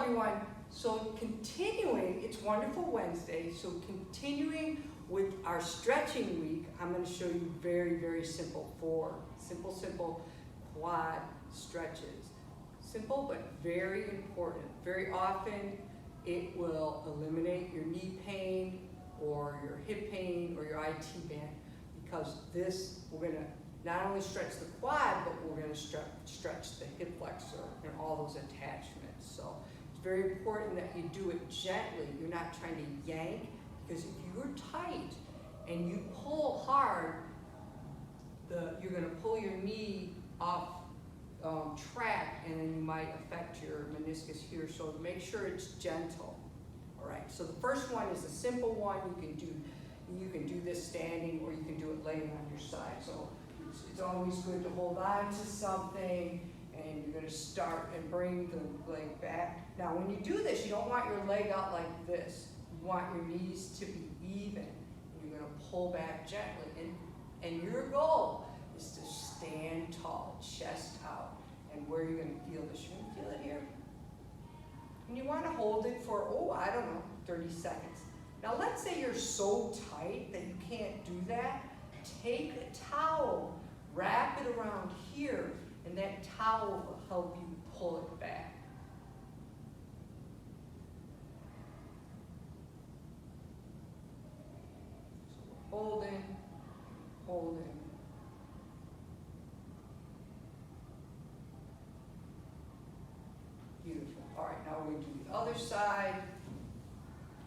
everyone. So continuing, it's Wonderful Wednesday, so continuing with our stretching week, I'm going to show you very, very simple, 4 simple quad stretches. Simple but very important. Very often it will eliminate your knee pain or your hip pain or your IT band, because this, we're going to not only stretch the quad, but we're going to stretch the hip flexor and all those attachments. So it's very important that you do it gently. You're not trying to yank, because if you're tight and you pull hard, you're going to pull your knee off track, and then you might affect your meniscus here. So make sure it's gentle. All right. So the first one is a simple one. You can do this standing, or you can do it laying on your side. So it's always good to hold on to something, and you're going to start and bring the leg back. Now, when you do this, you don't want your leg out like this. You want your knees to be even. You're going to pull back gently, and your goal is to stand tall, chest out. And where you're going to feel this, you're going to feel it here. And you want to hold it for, 30 seconds. Now, let's say you're so tight that you can't do that. Take a towel, wrap it around here, and that towel will help you pull it back. So we're holding. Beautiful. All right, now we're going to do the other side.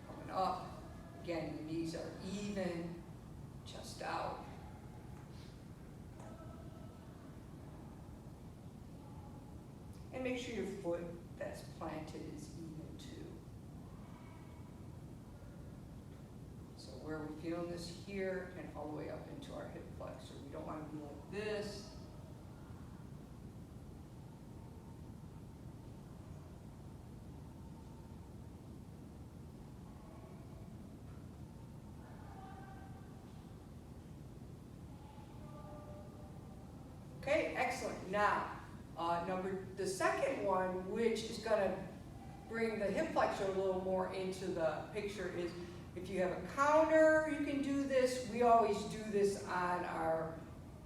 Coming up. Again, your knees are even, chest out. And make sure your foot that's planted is even too. So where we're feeling this here and all the way up into our hip flexor. We don't want to be like this. Okay, excellent. Now, the second one, which is going to bring the hip flexor a little more into the picture, is if you have a counter, you can do this. We always do this on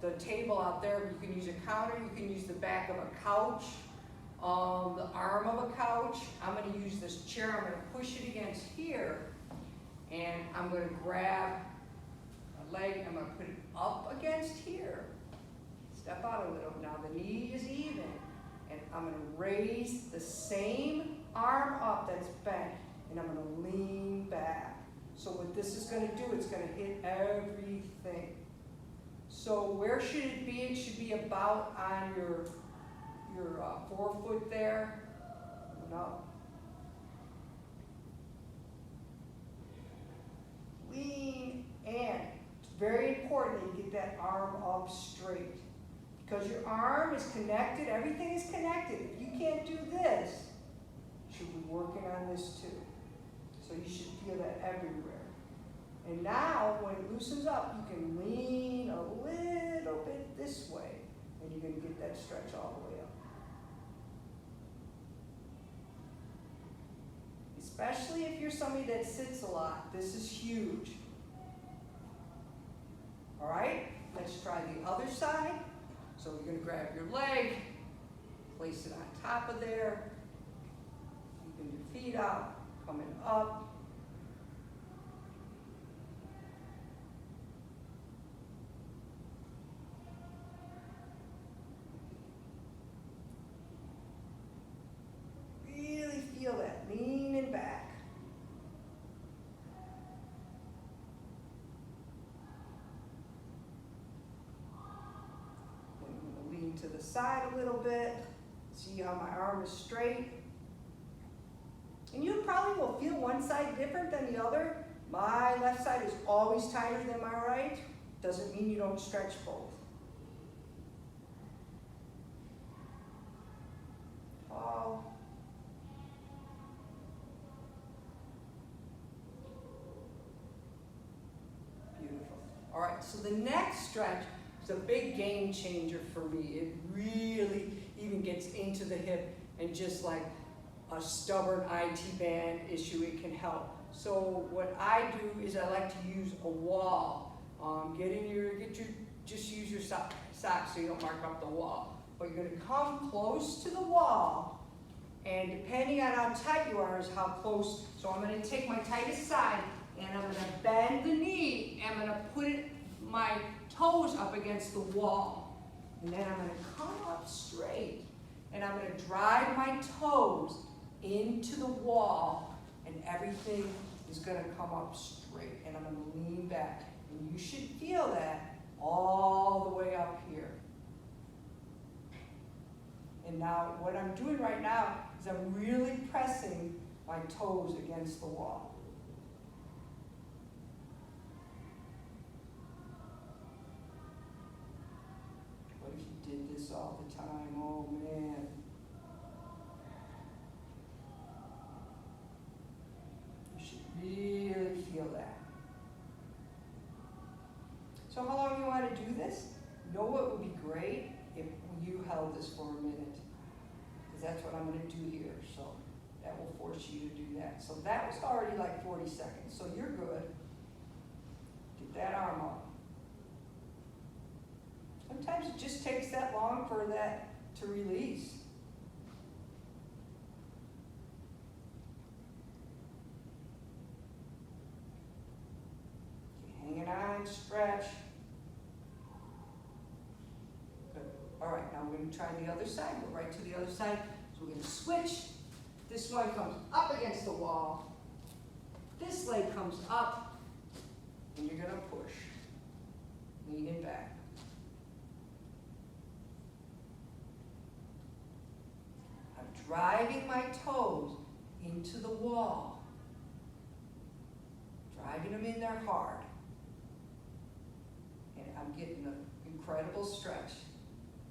the table out there. You can use a counter. You can use the back of a couch, the arm of a couch. I'm going to use this chair. I'm going to push it against here, and I'm going to grab a leg. I'm going to put it up against here. Step out a little. Now the knee is even, and I'm going to raise the same arm up that's bent, and I'm going to lean back. So what this is going to do, it's going to hit everything. So where should it be? It should be about on your forefoot there. No. Lean, and it's very important that you get that arm up straight. Because your arm is connected, everything is connected. If you can't do this, you should be working on this too. So you should feel that everywhere. And now, when it loosens up, you can lean a little bit this way, and you're going to get that stretch all the way up. Especially if you're somebody that sits a lot, this is huge. All right, let's try the other side. So you're going to grab your leg, place it on top of there, keeping your feet out, coming up. Really feel that, leaning back. To the side a little bit. See how my arm is straight. And you probably will feel one side different than the other. My left side is always tighter than my right. Doesn't mean you don't stretch both. Tall. Beautiful. All right, so the next stretch is a big game changer for me. It really even gets into the hip and just like a stubborn IT band issue, it can help. So what I do is I like to use a wall. Just use your socks so you don't mark up the wall. But you're gonna come close to the wall, and depending on how tight you are is how close. So I'm gonna take my tightest side, and I'm gonna bend the knee, and I'm gonna put my toes up against the wall. And then I'm gonna come up straight, and I'm gonna drive my toes into the wall, and everything is gonna come up straight, and I'm gonna lean back. And you should feel that all the way up here. And now what I'm doing right now is I'm really pressing my toes against the wall. What if you did this all the time? Oh man. You should really feel that. So how long do you want to do this? You know what would be great? If you held this for a minute. Because that's what I'm going to do here. So that will force you to do that. So that was already like 40 seconds. So you're good. Get that arm up. Sometimes it just takes that long for that to release. Hanging on, stretch. Good. All right, now we're going to try the other side. Go right to the other side. So we're going to switch. This one comes up against the wall. This leg comes up, and you're going to push. Leaning back. I'm driving my toes into the wall. Driving them in there hard. And I'm getting an incredible stretch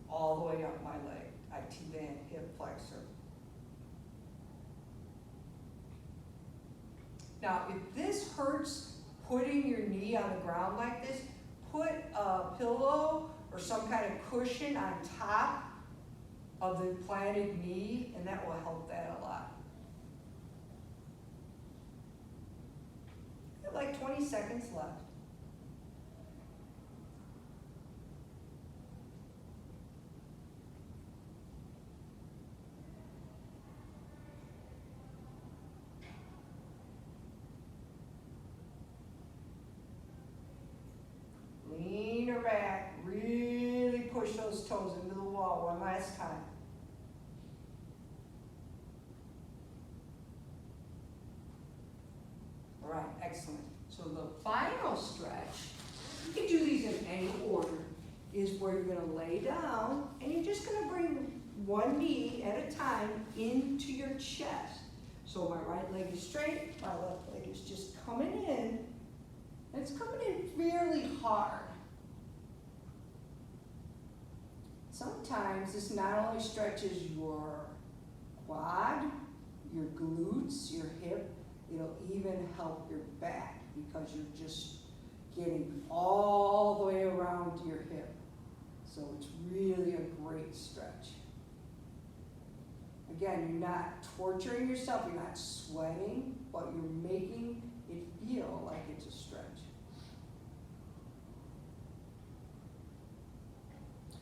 all the way up my leg. IT band, hip flexor. Now, if this hurts putting your knee on the ground like this, put a pillow or some kind of cushion on top of the planted knee, and that will help that a lot. You have like 20 seconds left. Lean her back, really push those toes into the wall one last time. All right, excellent. So the final stretch, you can do these in any order, is where you're gonna lay down and you're just gonna bring one knee at a time into your chest. So my right leg is straight, my left leg is just coming in. And it's coming in fairly hard. Sometimes this not only stretches your quad, your glutes, your hip, it'll even help your back because you're just getting all the way around your hip. So it's really a great stretch. Again, you're not torturing yourself, you're not sweating, but you're making it feel like it's a stretch.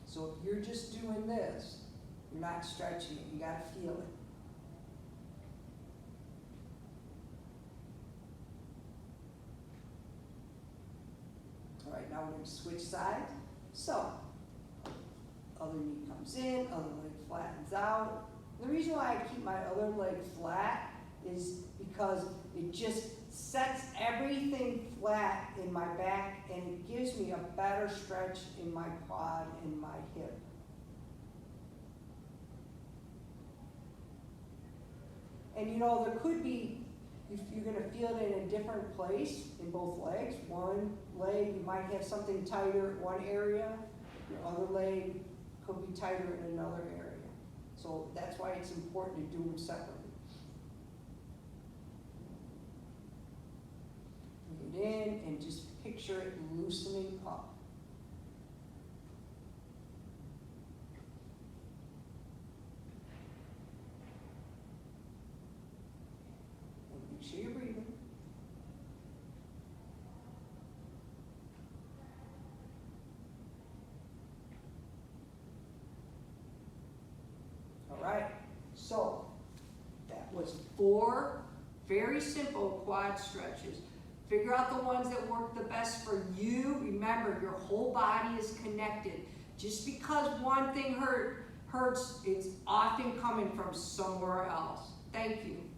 So if you're just doing this, you're not stretching it, you gotta feel it. All right, now we're gonna switch sides. So, other knee comes in, other leg flattens out. The reason why I keep my other leg flat is because it just sets everything flat in my back and it gives me a better stretch in my quad and my hip. And you know, there could be, if you're gonna feel it in a different place in both legs. One leg, you might have something tighter in one area. Your other leg could be tighter in another area. So that's why it's important to do them separately. Bring it in and just picture it loosening up. right, so that was 4 very simple quad stretches. Figure out the ones that work the best for you. Remember, your whole body is connected. Just because one thing hurts, it's often coming from somewhere else. Thank you.